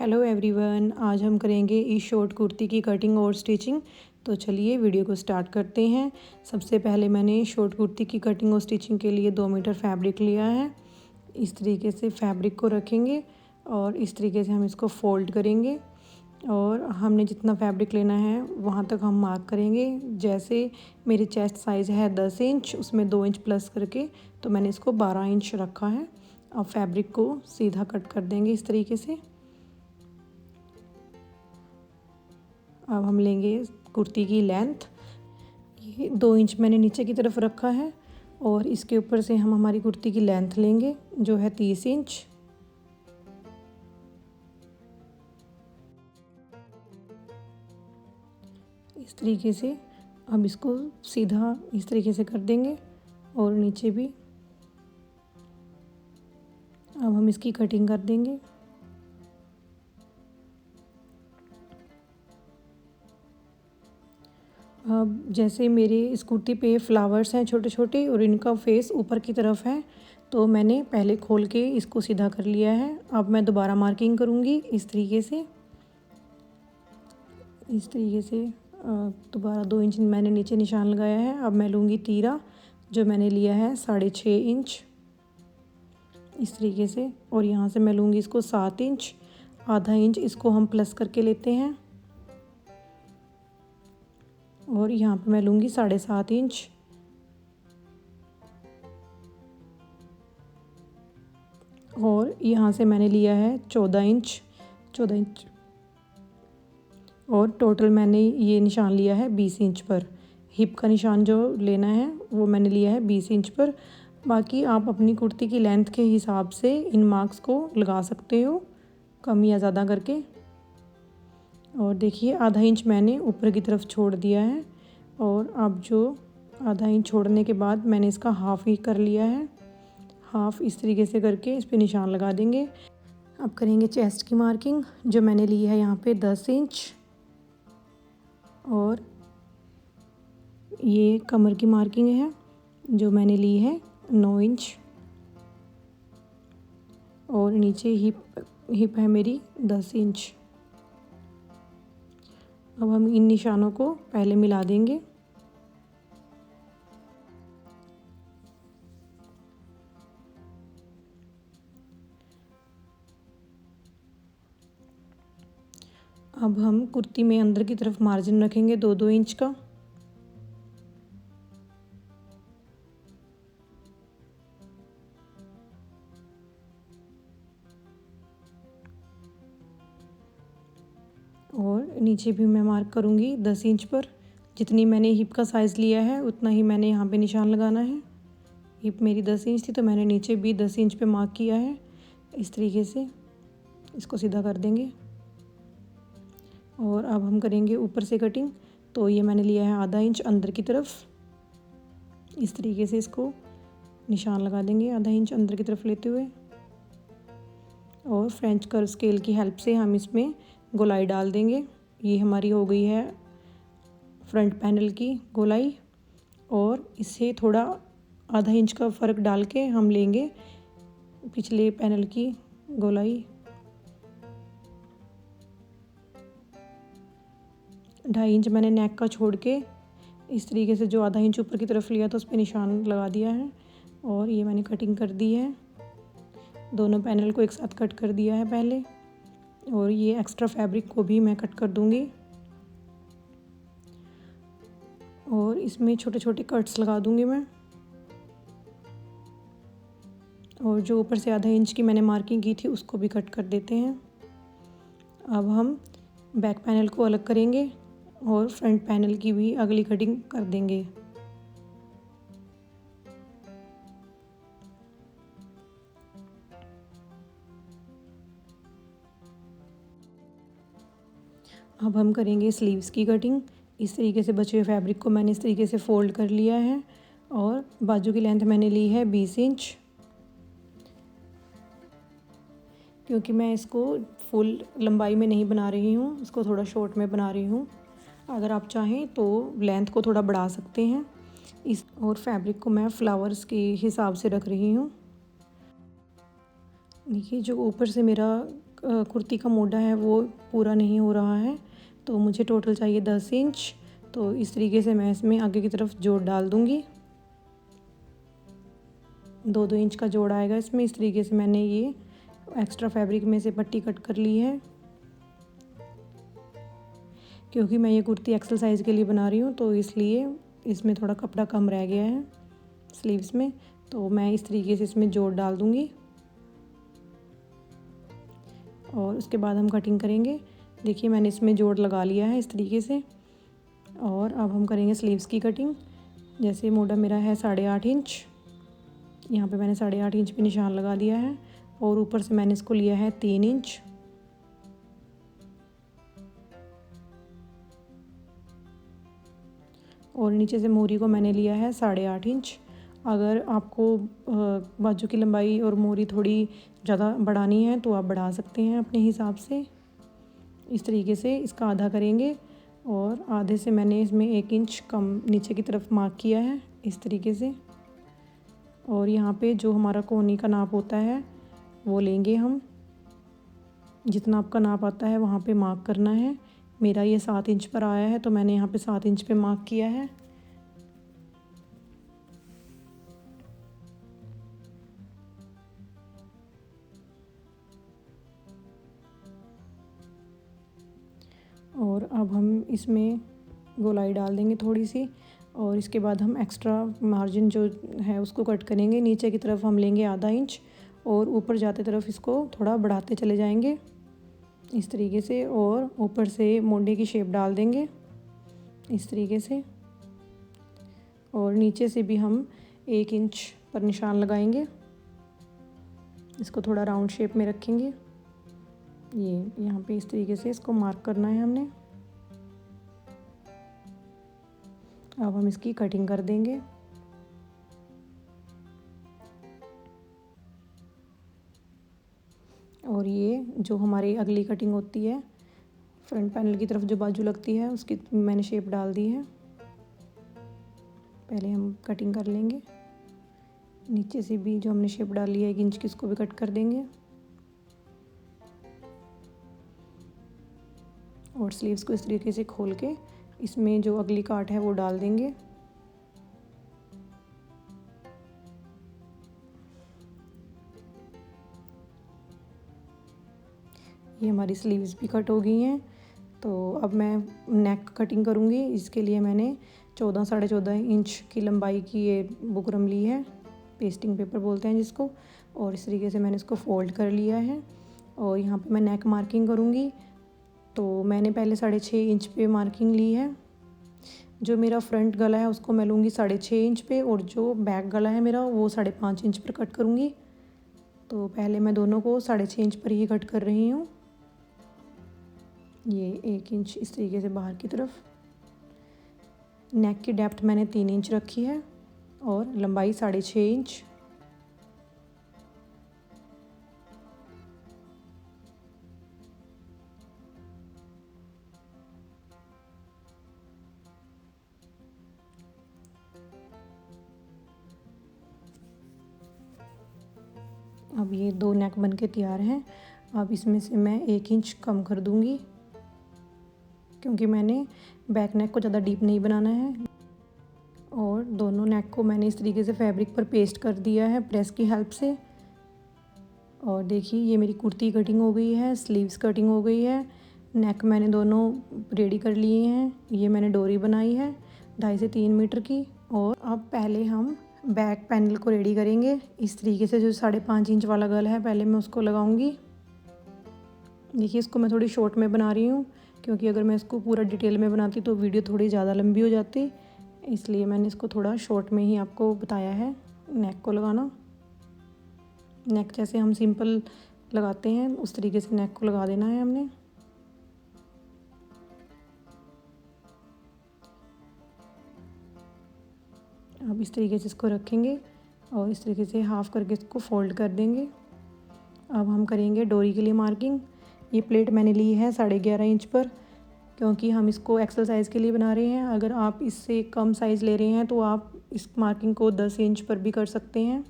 Hello everyone, आज हम करेंगे इस शॉर्ट कुर्ती की कटिंग और स्टिचिंग। तो चलिए वीडियो को स्टार्ट करते हैं। सबसे पहले मैंने शॉर्ट कुर्ती की कटिंग और स्टिचिंग के लिए 2 मीटर फैब्रिक लिया है। इस तरीके से फैब्रिक को रखेंगे और इस तरीके से हम इसको फोल्ड करेंगे और हमने जितना फैब्रिक लेना है वहाँ तक हम मार्क करेंगे। जैसे मेरी चेस्ट साइज़ है 10 इंच, उसमें 2 इंच प्लस करके तो मैंने इसको 12 इंच रखा है। अब फैब्रिक को सीधा कट कर देंगे इस तरीके से। अब हम लेंगे कुर्ती की लेंथ, ये 2 इंच मैंने नीचे की तरफ रखा है और इसके ऊपर से हम हमारी कुर्ती की लेंथ लेंगे जो है 30 इंच। इस तरीके से अब इसको सीधा इस तरीके से कर देंगे और नीचे भी। अब हम इसकी कटिंग कर देंगे। अब जैसे मेरे इस कुर्ती पे फ्लावर्स हैं छोटे छोटे और इनका फेस ऊपर की तरफ है, तो मैंने पहले खोल के इसको सीधा कर लिया है। अब मैं दोबारा मार्किंग करूँगी इस तरीके से। दोबारा 2 इंच मैंने नीचे निशान लगाया है। अब मैं लूँगी तीरा जो मैंने लिया है 6.5 इंच इस तरीके से, और यहाँ से मैं लूँगी इसको 7 इंच। आधा इंच इसको हम प्लस करके लेते हैं और यहाँ पे मैं लूँगी 7.5 इंच। और यहाँ से मैंने लिया है 14 इंच और टोटल मैंने ये निशान लिया है 20 इंच पर। हिप का निशान जो लेना है वो मैंने लिया है 20 इंच पर। बाकी आप अपनी कुर्ती की लेंथ के हिसाब से इन मार्क्स को लगा सकते हो, कम या ज़्यादा करके। और देखिए आधा इंच मैंने ऊपर की तरफ छोड़ दिया है और अब जो आधा इंच छोड़ने के बाद मैंने इसका हाफ़ ही कर लिया है। हाफ़ इस तरीके से करके इस पे निशान लगा देंगे। अब करेंगे चेस्ट की मार्किंग जो मैंने ली है यहाँ पे 10 इंच, और ये कमर की मार्किंग है जो मैंने ली है 9 इंच, और नीचे हिप है मेरी 10 इंच। अब हम इन निशानों को पहले मिला देंगे। अब हम कुर्ती में अंदर की तरफ मार्जिन रखेंगे 2-2 इंच का। और नीचे भी मैं मार्क करूँगी 10 इंच पर। जितनी मैंने हिप का साइज़ लिया है उतना ही मैंने यहाँ पे निशान लगाना है। हिप मेरी 10 इंच थी तो मैंने नीचे भी 10 इंच पे मार्क किया है। इस तरीके से इसको सीधा कर देंगे और अब हम करेंगे ऊपर से कटिंग। तो ये मैंने लिया है आधा इंच अंदर की तरफ। इस तरीके से इसको निशान लगा देंगे आधा इंच अंदर की तरफ लेते हुए, और फ्रेंच कर्व स्केल की हेल्प से हम इसमें गोलाई डाल देंगे। ये हमारी हो गई है फ्रंट पैनल की गोलाई, और इससे थोड़ा आधा इंच का फ़र्क डाल के हम लेंगे पिछले पैनल की गोलाई। 2.5 इंच मैंने नेक का छोड़ के इस तरीके से जो आधा इंच ऊपर की तरफ लिया था उस पर निशान लगा दिया है, और ये मैंने कटिंग कर दी है। दोनों पैनल को एक साथ कट कर दिया है पहले, और ये एक्स्ट्रा फैब्रिक को भी मैं कट कर दूंगी और इसमें छोटे छोटे कट्स लगा दूंगी मैं। और जो ऊपर से आधा इंच की मैंने मार्किंग की थी उसको भी कट कर देते हैं। अब हम बैक पैनल को अलग करेंगे और फ्रंट पैनल की भी अगली कटिंग कर देंगे। अब हम करेंगे स्लीव्स की कटिंग। इस तरीके से बचे हुए फैब्रिक को मैंने इस तरीके से फोल्ड कर लिया है और बाजू की लेंथ मैंने ली है 20 इंच, क्योंकि मैं इसको फुल लंबाई में नहीं बना रही हूँ, इसको थोड़ा शॉर्ट में बना रही हूँ। अगर आप चाहें तो लेंथ को थोड़ा बढ़ा सकते हैं। और फैब्रिक को मैं फ्लावर्स के हिसाब से रख रही हूँ। देखिए जो ऊपर से मेरा कुर्ती का मोढ़ा है वो पूरा नहीं हो रहा है, तो मुझे टोटल चाहिए 10 इंच। तो इस तरीके से मैं इसमें आगे की तरफ जोड़ डाल दूँगी। 2-2 इंच का जोड़ आएगा इसमें। इस तरीके से मैंने ये एक्स्ट्रा फैब्रिक में से पट्टी कट कर ली है, क्योंकि मैं ये कुर्ती एक्सल साइज़ के लिए बना रही हूँ, तो इसलिए इसमें थोड़ा कपड़ा कम रह गया है स्लीव्स में। तो मैं इस तरीके से इसमें जोड़ डाल दूँगी और उसके बाद हम कटिंग करेंगे। देखिए मैंने इसमें जोड़ लगा लिया है इस तरीके से। और अब हम करेंगे स्लीव्स की कटिंग। जैसे मोढ़ा मेरा है 8.5 इंच, यहाँ पे मैंने 8.5 इंच पे निशान लगा दिया है और ऊपर से मैंने इसको लिया है 3 इंच। और नीचे से मोहरी को मैंने लिया है 8.5 इंच। अगर आपको बाजू की लंबाई और मोहरी थोड़ी ज़्यादा बढ़ानी है तो आप बढ़ा सकते हैं अपने हिसाब से। इस तरीके से इसका आधा करेंगे और आधे से मैंने इसमें 1 इंच कम नीचे की तरफ मार्क किया है इस तरीके से। और यहाँ पे जो हमारा कोहनी का नाप होता है वो लेंगे हम, जितना आपका नाप आता है वहाँ पे मार्क करना है। मेरा ये 7 इंच पर आया है तो मैंने यहाँ पे 7 इंच पे मार्क किया है। और अब हम इसमें गोलाई डाल देंगे थोड़ी सी, और इसके बाद हम एक्स्ट्रा मार्जिन जो है उसको कट करेंगे। नीचे की तरफ हम लेंगे आधा इंच और ऊपर जाते तरफ इसको थोड़ा बढ़ाते चले जाएंगे इस तरीके से। और ऊपर से मोंडे की शेप डाल देंगे इस तरीके से। और नीचे से भी हम 1 इंच पर निशान लगाएंगे, इसको थोड़ा राउंड शेप में रखेंगे। ये यहाँ पे इस तरीके से इसको मार्क करना है हमने। अब हम इसकी कटिंग कर देंगे। और ये जो हमारी अगली कटिंग होती है, फ्रंट पैनल की तरफ जो बाजू लगती है उसकी मैंने शेप डाल दी है। पहले हम कटिंग कर लेंगे। नीचे से भी जो हमने शेप डाली है 1 इंच की, इसको भी कट कर देंगे। और स्लीव्स को इस तरीके से खोल के इसमें जो अगली काट है वो डाल देंगे। ये हमारी स्लीव्स भी कट हो गई हैं। तो अब मैं नेक कटिंग करूँगी। इसके लिए मैंने 14 साढ़े 14 इंच की लंबाई की ये बुकरम ली है, पेस्टिंग पेपर बोलते हैं जिसको। और इस तरीके से मैंने इसको फोल्ड कर लिया है और यहाँ पे मैं नेक मार्किंग करूँगी। तो मैंने पहले 6.5 इंच पे मार्किंग ली है। जो मेरा फ्रंट गला है उसको मैं लूँगी 6.5 इंच पे, और जो बैक गला है मेरा वो 5.5 इंच पर कट करूँगी। तो पहले मैं दोनों को 6.5 इंच पर ही कट कर रही हूँ। ये 1 इंच इस तरीके से बाहर की तरफ। नेक की डेप्थ मैंने 3 इंच रखी है और लंबाई 6.5 इंच। अब ये 2 नेक बन के तैयार हैं। अब इसमें से मैं 1 इंच कम कर दूँगी, क्योंकि मैंने बैक नेक को ज़्यादा डीप नहीं बनाना है। और दोनों नेक को मैंने इस तरीके से फैब्रिक पर पेस्ट कर दिया है प्रेस की हेल्प से। और देखिए ये मेरी कुर्ती कटिंग हो गई है, स्लीव्स कटिंग हो गई है, नेक मैंने दोनों रेडी कर लिए हैं। ये मैंने डोरी बनाई है 2.5 से 3 मीटर की। और अब पहले हम बैक पैनल को रेडी करेंगे। इस तरीके से जो 5.5 इंच वाला गला है पहले मैं उसको लगाऊंगी। देखिए इसको मैं थोड़ी शॉर्ट में बना रही हूँ, क्योंकि अगर मैं इसको पूरा डिटेल में बनाती तो वीडियो थोड़ी ज़्यादा लंबी हो जाती, इसलिए मैंने इसको थोड़ा शॉर्ट में ही आपको बताया है नेक को लगाना। नेक जैसे हम सिंपल लगाते हैं उस तरीके से नेक को लगा देना है हमने। अब इस तरीके से इसको रखेंगे और इस तरीके से हाफ़ करके इसको फोल्ड कर देंगे। अब हम करेंगे डोरी के लिए मार्किंग। ये प्लेट मैंने ली है 11.5 इंच पर, क्योंकि हम इसको एक्सल साइज़ के लिए बना रहे हैं। अगर आप इससे कम साइज़ ले रहे हैं तो आप इस मार्किंग को 10 इंच पर भी कर सकते हैं।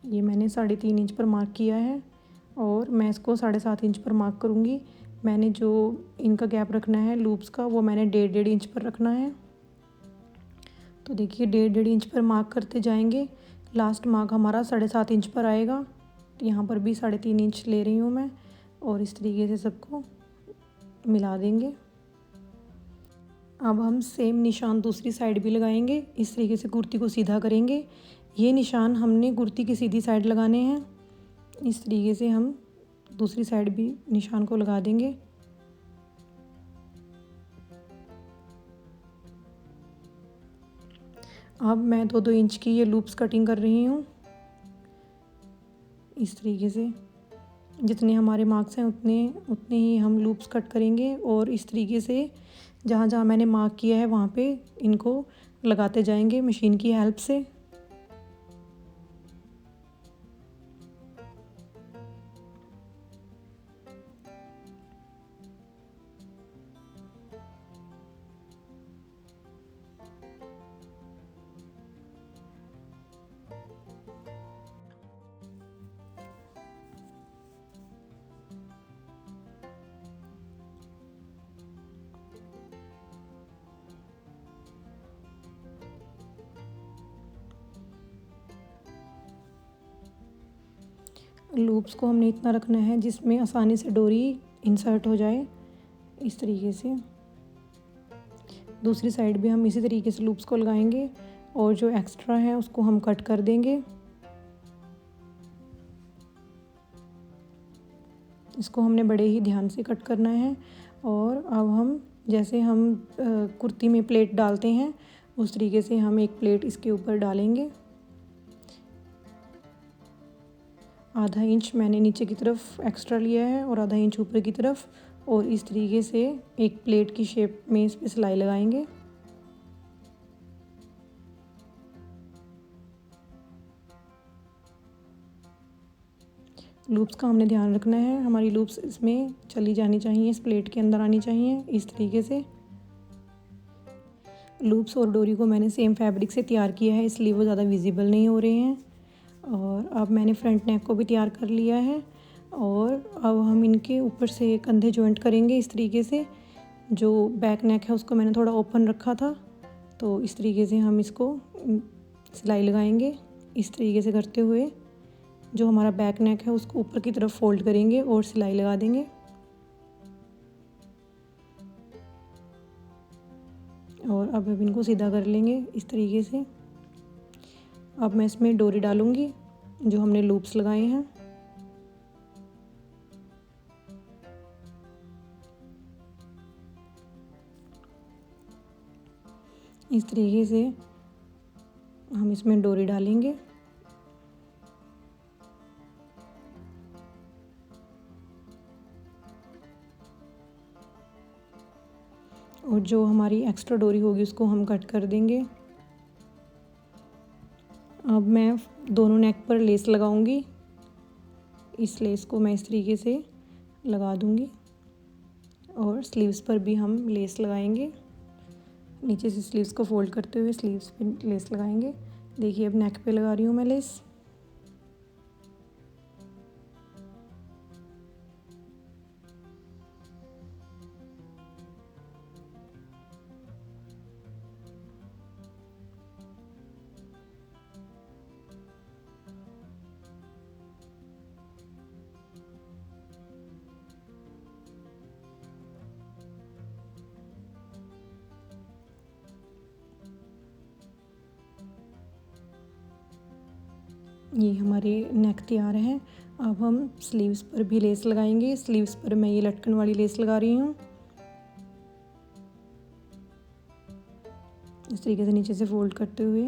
ये मैंने 3.5 इंच पर मार्क किया है। और मैं इसको 7.5 इंच पर मार्क करूँगी। मैंने जो इनका गैप रखना है लूप्स का, वो मैंने 1.5 इंच पर रखना है। तो देखिए 1.5 इंच पर मार्क करते जाएंगे। लास्ट मार्क हमारा 7.5 इंच पर आएगा। तो यहाँ पर भी 3.5 इंच ले रही हूँ मैं, और इस तरीके से सबको मिला देंगे। अब हम सेम निशान दूसरी साइड भी लगाएंगे। इस तरीके से कुर्ती को सीधा करेंगे। ये निशान हमने कुर्ती की सीधी साइड लगाने हैं। इस तरीके से हम दूसरी साइड भी निशान को लगा देंगे। अब मैं 2-2 इंच की ये लूप्स कटिंग कर रही हूँ। इस तरीके से जितने हमारे मार्क्स हैं उतने ही हम लूप्स कट करेंगे, और इस तरीके से जहाँ जहाँ मैंने मार्क किया है वहाँ पे इनको लगाते जाएंगे मशीन की हेल्प से। लूप्स को हमने इतना रखना है जिसमें आसानी से डोरी इंसर्ट हो जाए। इस तरीके से दूसरी साइड भी हम इसी तरीके से लूप्स को लगाएंगे, और जो एक्स्ट्रा है उसको हम कट कर देंगे। इसको हमने बड़े ही ध्यान से कट करना है। और अब हम जैसे हम कुर्ती में प्लेट डालते हैं उस तरीके से हम एक प्लेट इसके ऊपर डालेंगे। आधा इंच मैंने नीचे की तरफ एक्स्ट्रा लिया है और आधा इंच ऊपर की तरफ, और इस तरीके से एक प्लेट की शेप में इस पर सिलाई लगाएंगे। लूप्स का हमने ध्यान रखना है, हमारी लूप्स इसमें चली जानी चाहिए, इस प्लेट के अंदर आनी चाहिए। इस तरीके से लूप्स और डोरी को मैंने सेम फैब्रिक से तैयार किया है, इसलिए वो ज़्यादा विजिबल नहीं हो रहे हैं। और अब मैंने फ्रंट नेक को भी तैयार कर लिया है, और अब हम इनके ऊपर से कंधे जॉइंट करेंगे। इस तरीके से जो बैक नेक है उसको मैंने थोड़ा ओपन रखा था, तो इस तरीके से हम इसको सिलाई लगाएंगे। इस तरीके से करते हुए जो हमारा बैक नेक है उसको ऊपर की तरफ फोल्ड करेंगे और सिलाई लगा देंगे। और अब इनको सीधा कर लेंगे इस तरीके से। अब मैं इसमें डोरी डालूंगी जो हमने लूप्स लगाए हैं। इस तरीके से हम इसमें डोरी डालेंगे। और जो हमारी एक्स्ट्रा डोरी होगी उसको हम कट कर देंगे। अब मैं दोनों नेक पर लेस लगाऊंगी। इस लेस को मैं इस तरीके से लगा दूंगी, और स्लीव्स पर भी हम लेस लगाएंगे। नीचे से स्लीव्स को फोल्ड करते हुए स्लीव्स पे लेस लगाएंगे। देखिए अब नेक पे लगा रही हूँ मैं लेस। ये हमारे नेक तैयार है। अब हम स्लीव्स पर भी लेस लगाएंगे। स्लीव्स पर मैं ये लटकन वाली लेस लगा रही हूँ। इस तरीके से नीचे से फोल्ड करते हुए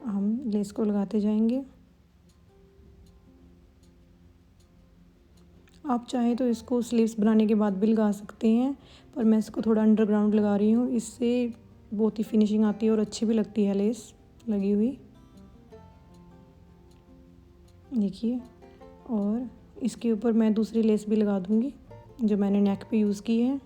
हम लेस को लगाते जाएंगे। आप चाहें तो इसको स्लीव्स बनाने के बाद भी लगा सकते हैं, पर मैं इसको थोड़ा अंडरग्राउंड लगा रही हूँ। इससे बहुत ही फिनिशिंग आती है और अच्छी भी लगती है लेस लगी हुई। देखिए, और इसके ऊपर मैं दूसरी लेस भी लगा दूँगी जो मैंने नेक पे यूज़ की है।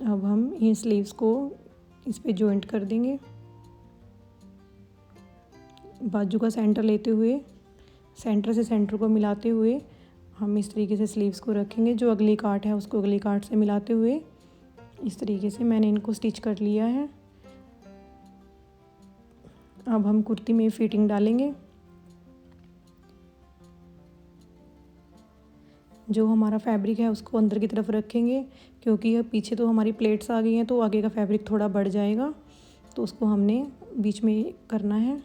अब हम इन स्लीव्स को इस पे जॉइंट कर देंगे। बाजू का सेंटर लेते हुए सेंटर से सेंटर को मिलाते हुए हम इस तरीके से स्लीव्स को रखेंगे। जो अगली काट है उसको अगली काट से मिलाते हुए इस तरीके से मैंने इनको स्टिच कर लिया है। अब हम कुर्ती में फिटिंग डालेंगे। जो हमारा फैब्रिक है उसको अंदर की तरफ रखेंगे, क्योंकि यह पीछे तो हमारी प्लेट्स आ गई हैं तो आगे का फैब्रिक थोड़ा बढ़ जाएगा, तो उसको हमने बीच में करना है।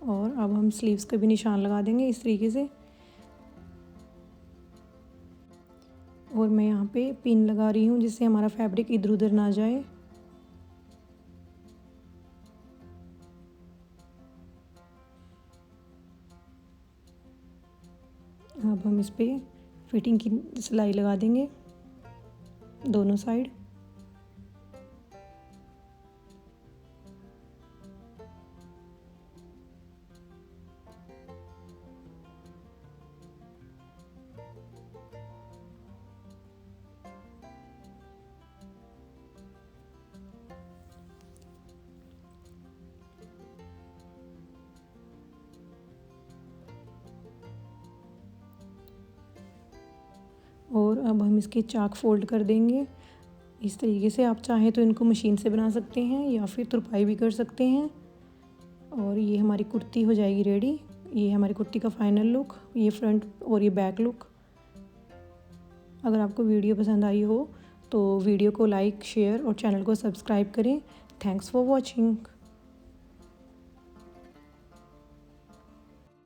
और अब हम स्लीव्स का भी निशान लगा देंगे इस तरीके से। और मैं यहाँ पे पिन लगा रही हूँ जिससे हमारा फैब्रिक इधर उधर ना जाए। अब हम इस पे फिटिंग की सिलाई लगा देंगे दोनों साइड। और अब हम इसके चाक फोल्ड कर देंगे इस तरीके से। आप चाहें तो इनको मशीन से बना सकते हैं या फिर तुरपाई भी कर सकते हैं। और ये हमारी कुर्ती हो जाएगी रेडी। ये हमारी कुर्ती का फाइनल लुक, ये फ्रंट और ये बैक लुक। अगर आपको वीडियो पसंद आई हो तो वीडियो को लाइक, शेयर और चैनल को सब्सक्राइब करें। Thanks for watching.